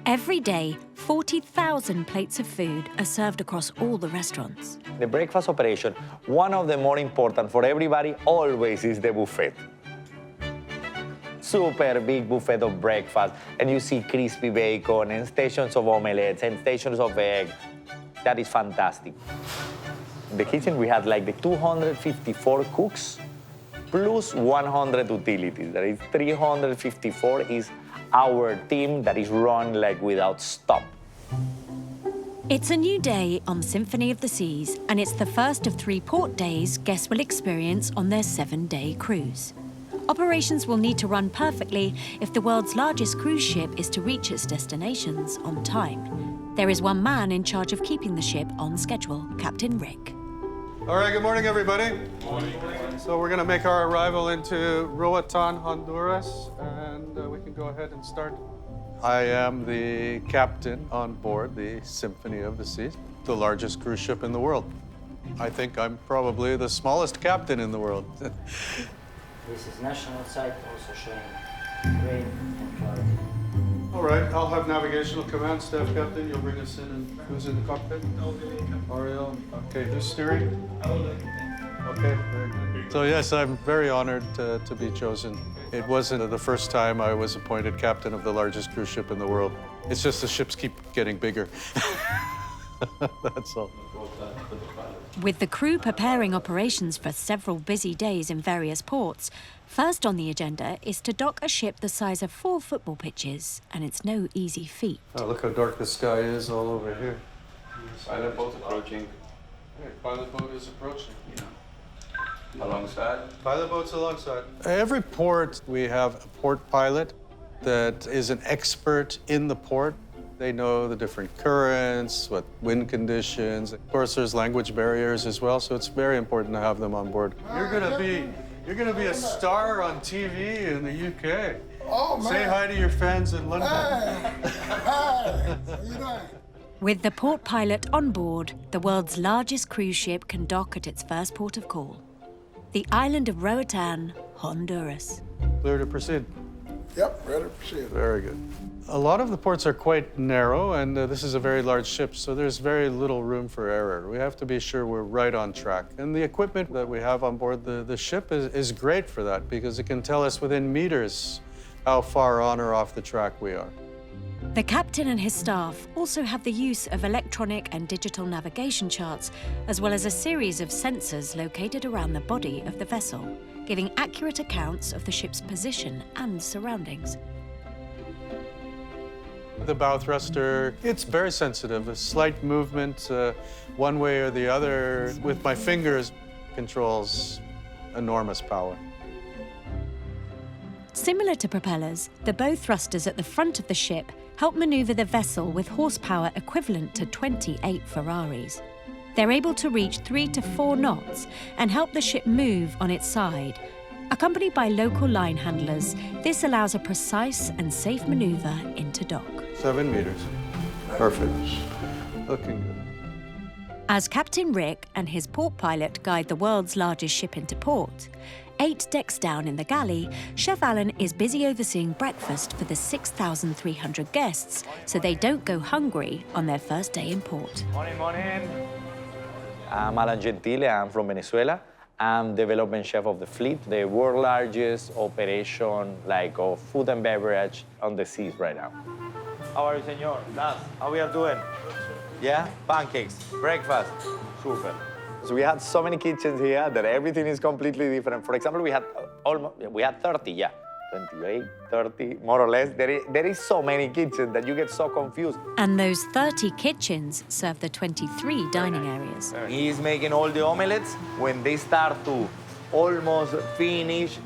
Every day, 40,000 plates of food are served across all the restaurants. The breakfast operation, one of the more important for everybody always is the buffet. Super big buffet of breakfast, and you see crispy bacon and stations of omelettes and stations of egg. That is fantastic. In the kitchen, we had like the 254 cooks plus 100 utilities. That is 354 is our team that is run like without stop. It's a new day on Symphony of the Seas, and it's the first of 3 port days guests will experience on their 7-day cruise. Operations will need to run perfectly if the world's largest cruise ship is to reach its destinations on time. There is one man in charge of keeping the ship on schedule, Captain Rick. All right, good morning, everybody. Good morning. So we're going to make our arrival into Roatan, Honduras, and we can go ahead and start. I am the captain on board the Symphony of the Seas, the largest cruise ship in the world. I think I'm probably the smallest captain in the world. This is national site, also showing rain and cloud. All right, I'll have navigational command, Staff Captain. You'll bring us in, and who's in the cockpit? Ariel. Okay, who's steering? Okay, very good. So yes, I'm very honored to be chosen. It wasn't the first time I was appointed captain of the largest cruise ship in the world. It's just the ships keep getting bigger. That's all. With the crew preparing operations for several busy days in various ports, first on the agenda is to dock a ship the size of 4 football pitches, and it's no easy feat. Oh, look how dark the sky is all over here. Pilot boat approaching. Hey, pilot boat is approaching. Yeah. Alongside. Pilot boat's alongside. Every port, we have a port pilot that is an expert in the port. They know the different currents, what wind conditions. Of course, there's language barriers as well, so it's very important to have them on board. You're gonna be a star on TV in the UK. Oh, man. Say hi to your fans in London. Hey. How you doing? With the port pilot on board, the world's largest cruise ship can dock at its first port of call, the island of Roatan, Honduras. Clear to proceed. Yep, ready to proceed. Very good. A lot of the ports are quite narrow, and this is a very large ship, so there's very little room for error. We have to be sure we're right on track. And the equipment that we have on board the ship is great for that, because it can tell us within meters how far on or off the track we are. The captain and his staff also have the use of electronic and digital navigation charts, as well as a series of sensors located around the body of the vessel, giving accurate accounts of the ship's position and surroundings. The bow thruster, it's very sensitive. A slight movement one way or the other with my fingers controls enormous power. Similar to propellers, the bow thrusters at the front of the ship help maneuver the vessel with horsepower equivalent to 28 Ferraris. They're able to reach 3 to 4 knots and help the ship move on its side. Accompanied by local line handlers, this allows a precise and safe maneuver into dock. 7 meters. Perfect. Looking good. As Captain Rick and his port pilot guide the world's largest ship into port, 8 decks down in the galley, Chef Alan is busy overseeing breakfast for the 6,300 guests so they don't go hungry on their first day in port. Morning, morning. I'm Alan Gentile, I'm from Venezuela. I'm development chef of the fleet, the world's largest operation of food and beverage on the seas right now. How are you, senor? Das, how we are doing? Yeah? Pancakes, breakfast, super. So we had so many kitchens here that everything is completely different. For example, we had 30, yeah. 28, 30, more or less. There is so many kitchens that you get so confused. And those 30 kitchens serve the 23 dining areas. He's making all the omelettes. When they start to almost finish,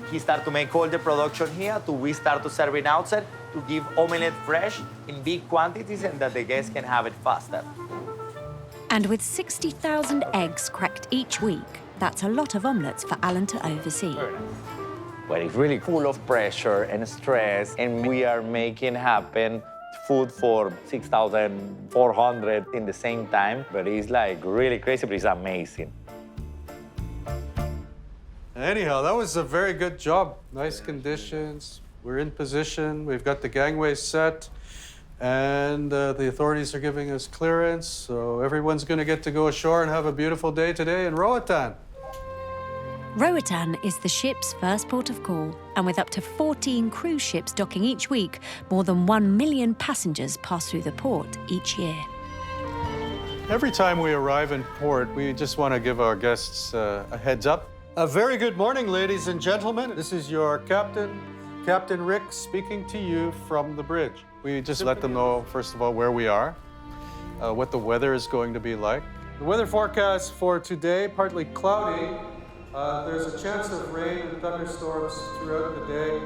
he starts to make all the production here we start to serve it outside to give omelette fresh in big quantities and that the guests can have it faster. And with 60,000 eggs cracked each week, that's a lot of omelettes for Alan to oversee. But it's really full of pressure and stress, and we are making happen food for 6,400 in the same time. But it's really crazy, but it's amazing. Anyhow, that was a very good job. Nice conditions. We're in position. We've got the gangway set. And the authorities are giving us clearance, so everyone's going to get to go ashore and have a beautiful day today in Roatan. Roatan is the ship's first port of call, and with up to 14 cruise ships docking each week, more than 1 million passengers pass through the port each year. Every time we arrive in port, we just want to give our guests a heads up. A very good morning, ladies and gentlemen. This is your captain, Captain Rick, speaking to you from the bridge. We just let them know, first of all, where we are, what the weather is going to be like. The weather forecast for today, partly cloudy. There's a chance of rain and thunderstorms throughout the day.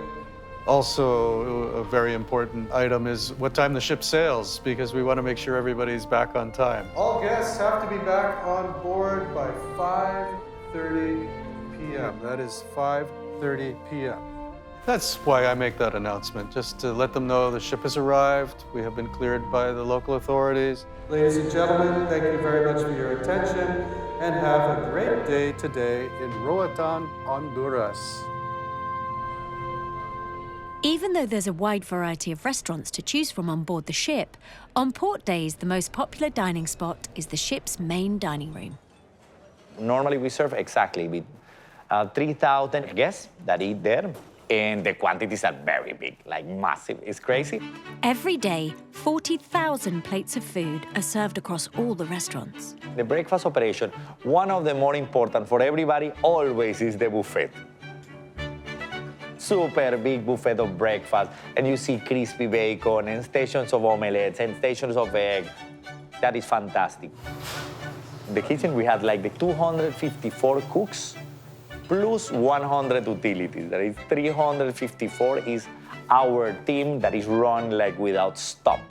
Also, a very important item is what time the ship sails, because we want to make sure everybody's back on time. All guests have to be back on board by 5:30 p.m. That is 5:30 p.m. That's why I make that announcement, just to let them know the ship has arrived. We have been cleared by the local authorities. Ladies and gentlemen, thank you very much for your attention, and have a great day today in Roatan, Honduras. Even though there's a wide variety of restaurants to choose from on board the ship, on port days, the most popular dining spot is the ship's main dining room. Normally we serve exactly with 3,000 guests that eat there, and the quantities are very big, like massive. It's crazy. Every day, 40,000 plates of food are served across all the restaurants. The breakfast operation, one of the more important for everybody always is the buffet. Super big buffet of breakfast, and you see crispy bacon and stations of omelettes and stations of egg. That is fantastic. In the kitchen, we had like the 254 cooks plus 100 utilities. That is 354 is our team that is run like without stop.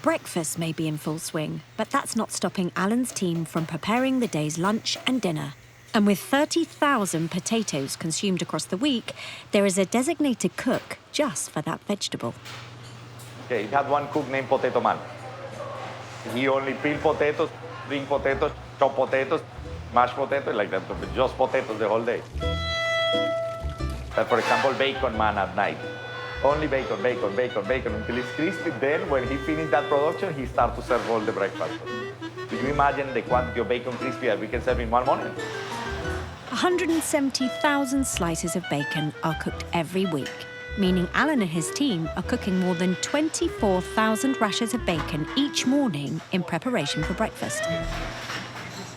Breakfast may be in full swing, but that's not stopping Alan's team from preparing the day's lunch and dinner. And with 30,000 potatoes consumed across the week, there is a designated cook just for that vegetable. Okay, it had one cook named Potato Man. He only peel potatoes, bring potatoes, chop potatoes, mashed potatoes, like that, just potatoes the whole day. But for example, Bacon Man at night. Only bacon, bacon, bacon, bacon until it's crispy. Then when he finished that production, he starts to serve all the breakfast. Do you imagine the quantity of bacon crispy that we can serve in one morning? 170,000 slices of bacon are cooked every week, meaning Alan and his team are cooking more than 24,000 rashers of bacon each morning in preparation for breakfast.